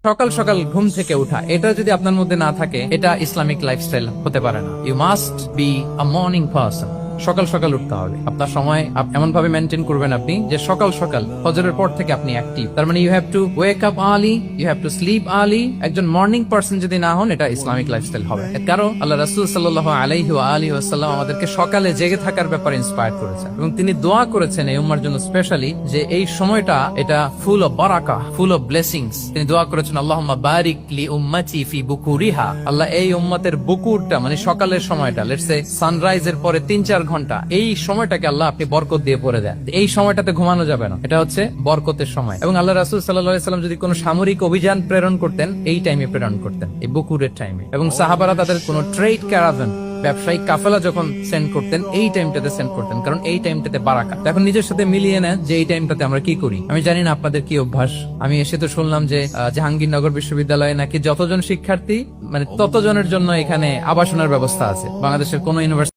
সকাল সকাল ঘুম থেকে উঠা, এটা যদি আপনার মধ্যে না থাকে, এটা ইসলামিক লাইফস্টাইল হতে পারে না। You must be a morning person. সকাল সকাল উঠতে হবে। আপনার সময় এমন ভাবে মেনটেন করবেন আপনি যে সকাল সকাল ফজরের পর থেকে আপনি অ্যাক্টিভ। তার মানে you have to wake up early, you have to sleep early. একজন মর্নিং পারসন যদি না হন, এটা ইসলামিক লাইফস্টাইল হবে। কারণ আল্লাহ রাসূল সাল্লাল্লাহু আলাইহি ওয়া আলিহি ওয়াসাল্লাম আমাদেরকে সকালে জেগে থাকার ব্যাপারে ইন্সপায়ার করেছেন এবং তিনি দোয়া করেছেন এই উম্মার জন্য স্পেশালি যে এই সময়টা এটা ফুল অফ বারাকা, ফুল অফ ব্লেসিংস। তিনি দোয়া করেছেন আল্লাহুম্মা বারিক লি উম্মতি ফি বুকুরিহা। আল্লাহ এই উম্মতের বুকুরটা মানে সকালের সময়টা, লেটস সে সানরাইজের পরে 3-4 ঘন্টা, এই সময়টাকে আল্লাহ আপনি বরকত দিয়ে পড়ে দেন। এই সময়টাতে ঘুমানো যাবে না, এটা হচ্ছে বরকতের সময়। এবং আল্লাহ রাসূল সাল্লাল্লাহু আলাইহি ওয়াসাল্লাম যদি কোনো সামরিক অভিযান প্রেরণ করতেন, এই টাইমে প্রেরণ করতেন, এই বকুরের টাইমে। এবং সাহাবারা তাদের কোনো ট্রেড ক্যারাভান, ব্যবসায়িক কাফেলা যখন সেন্ড করতেন, এই টাইমটাতে সেন্ড করতেন, কারণ এই টাইমটাতে বারাকা। এখন নিজের সাথে মিলিয়ে নেন যে এই টাইমটাতে আমরা কি করি। আমি জানি না আপনাদের কি অভ্যাস। আমি এসে তো শুনলাম যে জাহাঙ্গীরনগর বিশ্ববিদ্যালয়ে নাকি যতজন শিক্ষার্থী মানে ততজনের জন্য এখানে আবাসনের ব্যবস্থা আছে। বাংলাদেশের কোন ইউনিভার্সিটি